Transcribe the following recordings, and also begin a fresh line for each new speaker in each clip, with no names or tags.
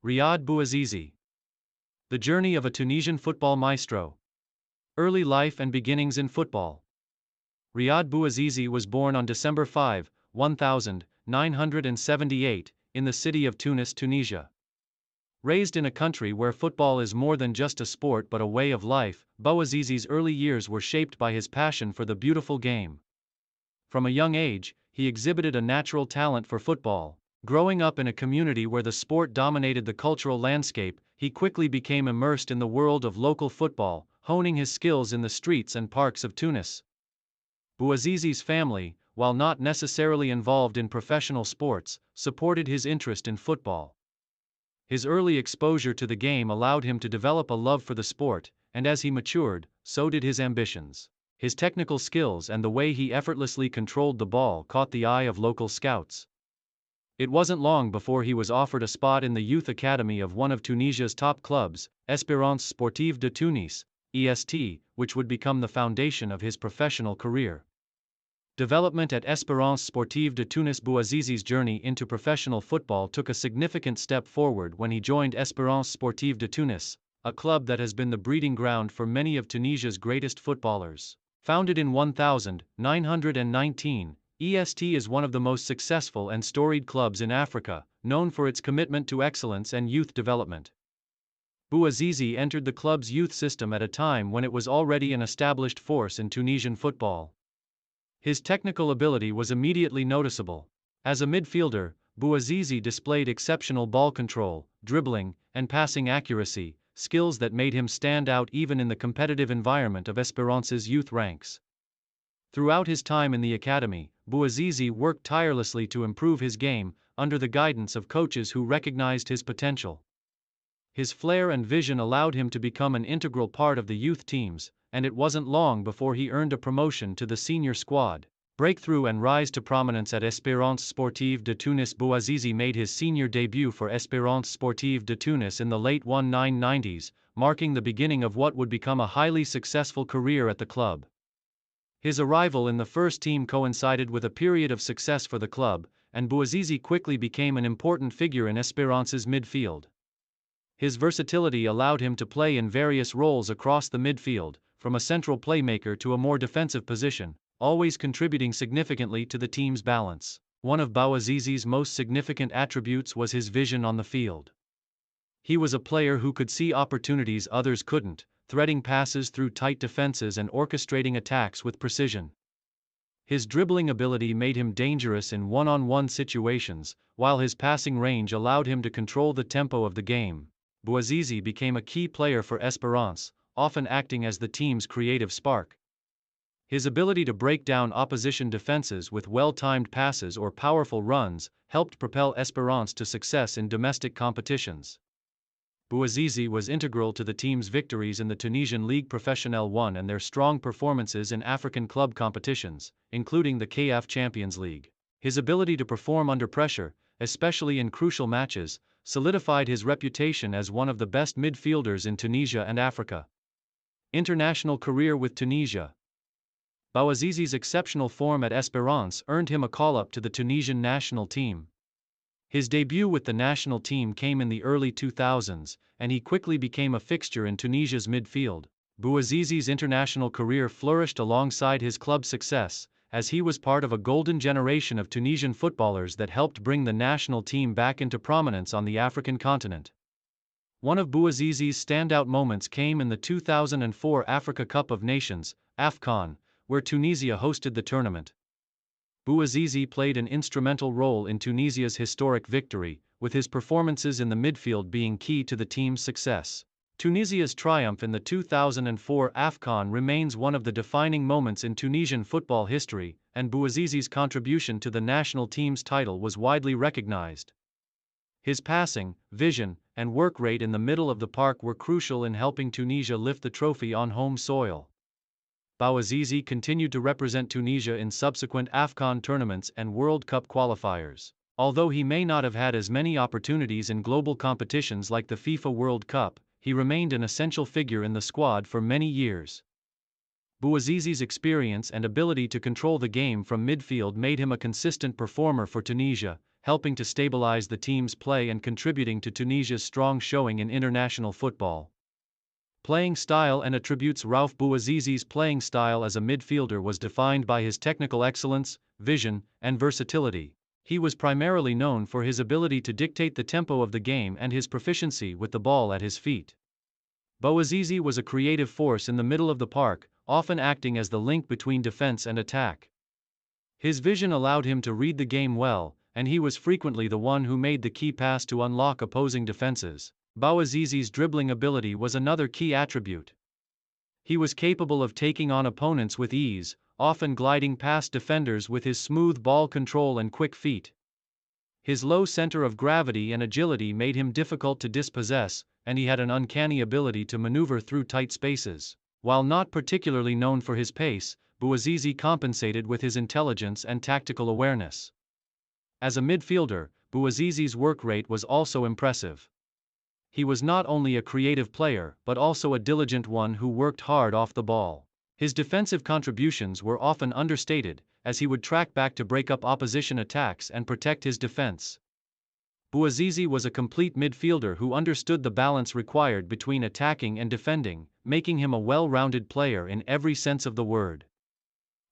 Riadh Bouazizi. The journey of a Tunisian football maestro. Early life and beginnings in football. Riadh Bouazizi was born on December 5, 1978, in the city of Tunis, Tunisia. Raised in a country where football is more than just a sport but a way of life, Bouazizi's early years were shaped by his passion for the beautiful game. From a young age, he exhibited a natural talent for football. Growing up in a community where the sport dominated the cultural landscape, he quickly became immersed in the world of local football, honing his skills in the streets and parks of Tunis. Bouazizi's family, while not necessarily involved in professional sports, supported his interest in football. His early exposure to the game allowed him to develop a love for the sport, and as he matured, so did his ambitions. His technical skills and the way he effortlessly controlled the ball caught the eye of local scouts. It wasn't long before he was offered a spot in the youth academy of one of Tunisia's top clubs, Espérance Sportive de Tunis, EST, which would become the foundation of his professional career. Development at Espérance Sportive de Tunis. Bouazizi's journey into professional football took a significant step forward when he joined Espérance Sportive de Tunis, a club that has been the breeding ground for many of Tunisia's greatest footballers. Founded in 1919, EST is one of the most successful and storied clubs in Africa, known for its commitment to excellence and youth development. Bouazizi entered the club's youth system at a time when it was already an established force in Tunisian football. His technical ability was immediately noticeable. As a midfielder, Bouazizi displayed exceptional ball control, dribbling, and passing accuracy, skills that made him stand out even in the competitive environment of Espérance's youth ranks. Throughout his time in the academy, Bouazizi worked tirelessly to improve his game, under the guidance of coaches who recognized his potential. His flair and vision allowed him to become an integral part of the youth teams, and it wasn't long before he earned a promotion to the senior squad. Breakthrough and rise to prominence at Espérance Sportive de Tunis. Bouazizi made his senior debut for Espérance Sportive de Tunis in the late 1990s, marking the beginning of what would become a highly successful career at the club. His arrival in the first team coincided with a period of success for the club, and Bouazizi quickly became an important figure in Espérance's midfield. His versatility allowed him to play in various roles across the midfield, from a central playmaker to a more defensive position, always contributing significantly to the team's balance. One of Bouazizi's most significant attributes was his vision on the field. He was a player who could see opportunities others couldn't, threading passes through tight defenses and orchestrating attacks with precision. His dribbling ability made him dangerous in one-on-one situations, while his passing range allowed him to control the tempo of the game. Bouazizi became a key player for Espérance, often acting as the team's creative spark. His ability to break down opposition defenses with well-timed passes or powerful runs helped propel Espérance to success in domestic competitions. Bouazizi was integral to the team's victories in the Tunisian Ligue Professionnelle 1 and their strong performances in African club competitions, including the CAF Champions League. His ability to perform under pressure, especially in crucial matches, solidified his reputation as one of the best midfielders in Tunisia and Africa. International career with Tunisia. Bouazizi's exceptional form at Espérance earned him a call-up to the Tunisian national team. His debut with the national team came in the early 2000s, and he quickly became a fixture in Tunisia's midfield. Bouazizi's international career flourished alongside his club's success, as he was part of a golden generation of Tunisian footballers that helped bring the national team back into prominence on the African continent. One of Bouazizi's standout moments came in the 2004 Africa Cup of Nations, AFCON, where Tunisia hosted the tournament. Bouazizi played an instrumental role in Tunisia's historic victory, with his performances in the midfield being key to the team's success. Tunisia's triumph in the 2004 AFCON remains one of the defining moments in Tunisian football history, and Bouazizi's contribution to the national team's title was widely recognized. His passing, vision, and work rate in the middle of the park were crucial in helping Tunisia lift the trophy on home soil. Bouazizi continued to represent Tunisia in subsequent AFCON tournaments and World Cup qualifiers. Although he may not have had as many opportunities in global competitions like the FIFA World Cup, he remained an essential figure in the squad for many years. Bouazizi's experience and ability to control the game from midfield made him a consistent performer for Tunisia, helping to stabilize the team's play and contributing to Tunisia's strong showing in international football. Playing style and attributes. Riadh Bouazizi's playing style as a midfielder was defined by his technical excellence, vision, and versatility. He was primarily known for his ability to dictate the tempo of the game and his proficiency with the ball at his feet. Bouazizi was a creative force in the middle of the park, often acting as the link between defense and attack. His vision allowed him to read the game well, and he was frequently the one who made the key pass to unlock opposing defenses. Bouazizi's dribbling ability was another key attribute. He was capable of taking on opponents with ease, often gliding past defenders with his smooth ball control and quick feet. His low center of gravity and agility made him difficult to dispossess, and he had an uncanny ability to maneuver through tight spaces. While not particularly known for his pace, Bouazizi compensated with his intelligence and tactical awareness. As a midfielder, Bouazizi's work rate was also impressive. He was not only a creative player but also a diligent one who worked hard off the ball. His defensive contributions were often understated, as he would track back to break up opposition attacks and protect his defense. Bouazizi was a complete midfielder who understood the balance required between attacking and defending, making him a well-rounded player in every sense of the word.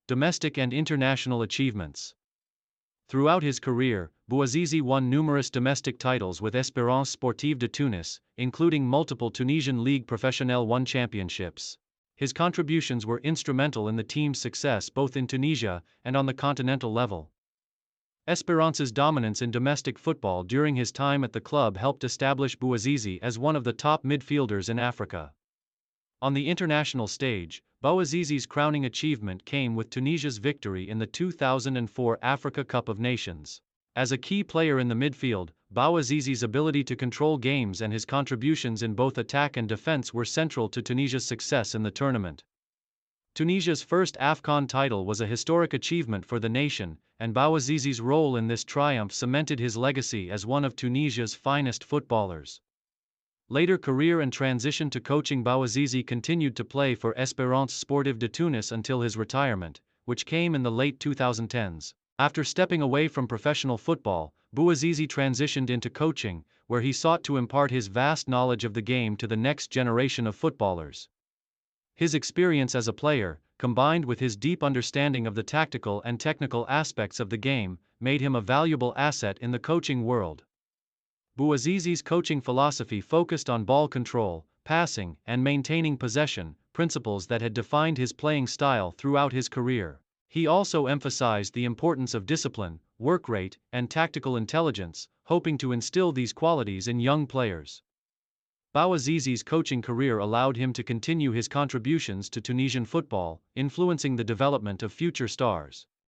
Domestic and international achievements. Throughout his career, Bouazizi won numerous domestic titles with Espérance Sportive de Tunis, including multiple Tunisian Ligue Professionnelle 1 championships. His contributions were instrumental in the team's success both in Tunisia and on the continental level. Espérance's dominance in domestic football during his time at the club helped establish Bouazizi as one of the top midfielders in Africa. On the international stage, Bouazizi's crowning achievement came with Tunisia's victory in the 2004 Africa Cup of Nations. As a key player in the midfield, Bouazizi's ability to control games and his contributions in both attack and defense were central to Tunisia's success in the tournament. Tunisia's first AFCON title was a historic achievement for the nation, and Bouazizi's role in this triumph cemented his legacy as one of Tunisia's finest footballers. Later career and transition to coaching. Bouazizi continued to play for Espérance Sportive de Tunis until his retirement, which came in the late 2010s. After stepping away from professional football, Bouazizi transitioned into coaching, where he sought to impart his vast knowledge of the game to the next generation of footballers. His experience as a player, combined with his deep understanding of the tactical and technical aspects of the game, made him a valuable asset in the coaching world. Bouazizi's coaching philosophy focused on ball control, passing, and maintaining possession, principles that had defined his playing style throughout his career. He also emphasized the importance of discipline, work rate, and tactical intelligence, hoping to instill these qualities in young players. Bouazizi's coaching career allowed him to continue his contributions to Tunisian football, influencing the development of future stars.